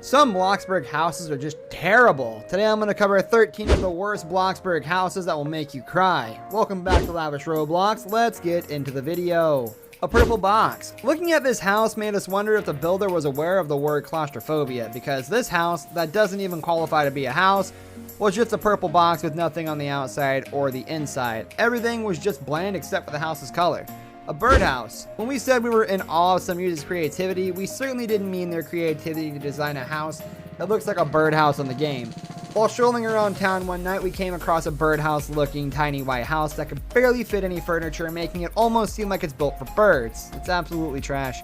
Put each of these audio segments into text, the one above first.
Some Bloxburg houses are just terrible. Today I'm going to cover 13 of the worst Bloxburg houses that will make you cry. Welcome back to Lavish Roblox. Let's get into the video. A purple box. Looking at this house made us wonder if the builder was aware of the word claustrophobia, because this house, that doesn't even qualify to be a house, was just a purple box with nothing on the outside or the inside. Everything was just bland except for the house's color. A birdhouse. When we said we were in awe of some users' creativity, we certainly didn't mean their creativity to design a house that looks like a birdhouse on the game. While strolling around town one night, we came across a birdhouse looking tiny white house that could barely fit any furniture, making it almost seem like it's built for birds. It's absolutely trash.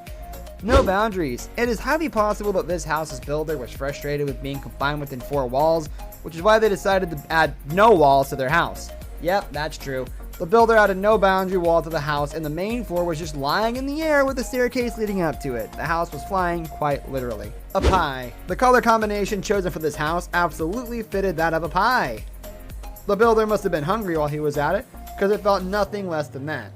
No boundaries. It is highly possible that this house's builder was frustrated with being confined within 4 walls, which is why they decided to add no walls to their house. Yep, that's true. The builder added no boundary wall to the house, and the main floor was just lying in the air with a staircase leading up to it. The house was flying, quite literally. A pie. The color combination chosen for this house absolutely fitted that of a pie. The builder must have been hungry while he was at it, because it felt nothing less than that.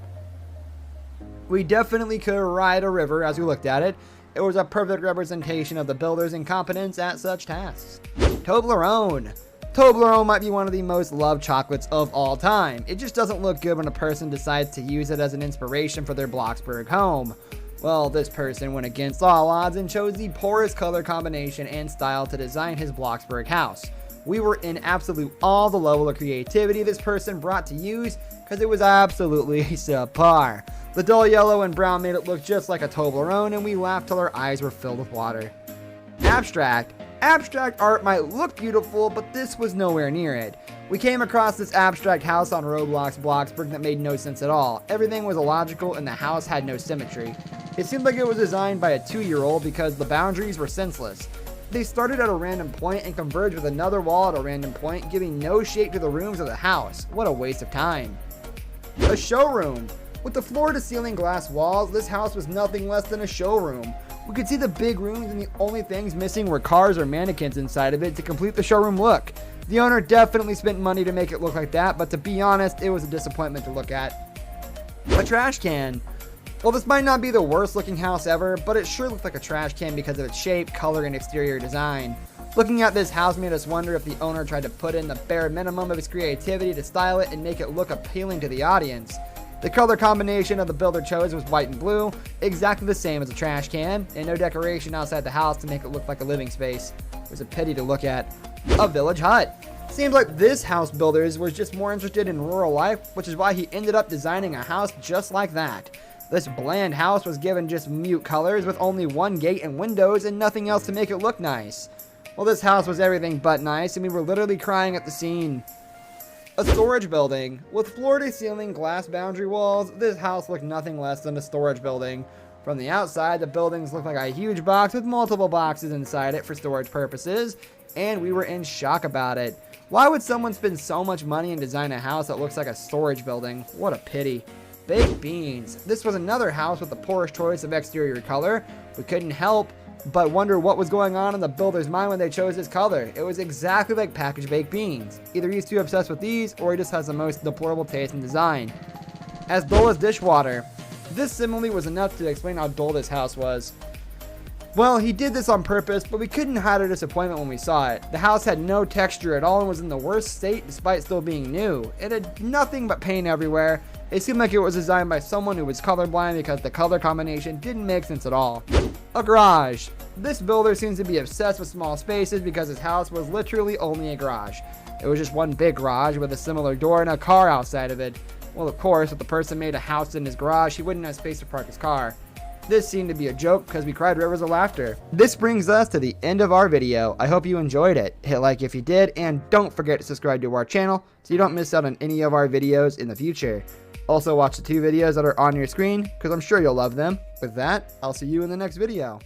We definitely could ride a river as we looked at it. It was a perfect representation of the builder's incompetence at such tasks. Toblerone. Toblerone might be one of the most loved chocolates of all time. It just doesn't look good when a person decides to use it as an inspiration for their Bloxburg home. Well, this person went against all odds and chose the poorest color combination and style to design his Bloxburg house. We were in absolute awe of the level of creativity this person brought to use, because it was absolutely subpar. The dull yellow and brown made it look just like a Toblerone, and we laughed till our eyes were filled with water. Abstract. Abstract art might look beautiful, but this was nowhere near it. We came across this abstract house on Roblox Bloxburg that made no sense at all. Everything was illogical and the house had no symmetry. It seemed like it was designed by a 2-year-old because the boundaries were senseless. They started at a random point and converged with another wall at a random point, giving no shape to the rooms of the house. What a waste of time. A showroom. With the floor-to-ceiling glass walls, this house was nothing less than a showroom. We could see the big rooms, and the only things missing were cars or mannequins inside of it to complete the showroom look. The owner definitely spent money to make it look like that, but to be honest, it was a disappointment to look at. A trash can. Well, this might not be the worst looking house ever, but it sure looked like a trash can because of its shape, color, and exterior design. Looking at this house made us wonder if the owner tried to put in the bare minimum of his creativity to style it and make it look appealing to the audience. The color combination of the builder chose was white and blue, exactly the same as a trash can, and no decoration outside the house to make it look like a living space. It was a pity to look at. A village hut. Seems like this house builder was just more interested in rural life, which is why he ended up designing a house just like that. This bland house was given just mute colors with only one gate and windows and nothing else to make it look nice. Well, this house was everything but nice, and we were literally crying at the scene. A storage building. With floor-to-ceiling glass boundary walls, this house looked nothing less than a storage building. From the outside, the buildings looked like a huge box with multiple boxes inside it for storage purposes, and we were in shock about it. Why would someone spend so much money and design a house that looks like a storage building? What a pity. Baked beans. This was another house with the poorest choice of exterior color. We couldn't help but wonder what was going on in the builder's mind when they chose this color. It was exactly like packaged baked beans. Either he's too obsessed with these, or he just has the most deplorable taste in design. As dull as dishwater. This simile was enough to explain how dull this house was. Well, he did this on purpose, but we couldn't hide our disappointment when we saw it. The house had no texture at all and was in the worst state despite still being new. It had nothing but paint everywhere. It seemed like it was designed by someone who was colorblind because the color combination didn't make sense at all. A garage. This builder seems to be obsessed with small spaces because his house was literally only a garage. It was just one big garage with a similar door and a car outside of it. Well, of course, if the person made a house in his garage, he wouldn't have space to park his car. This seemed to be a joke because we cried rivers of laughter. This brings us to the end of our video. I hope you enjoyed it. Hit like if you did, and don't forget to subscribe to our channel so you don't miss out on any of our videos in the future. Also watch the 2 videos that are on your screen because I'm sure you'll love them. With that, I'll see you in the next video.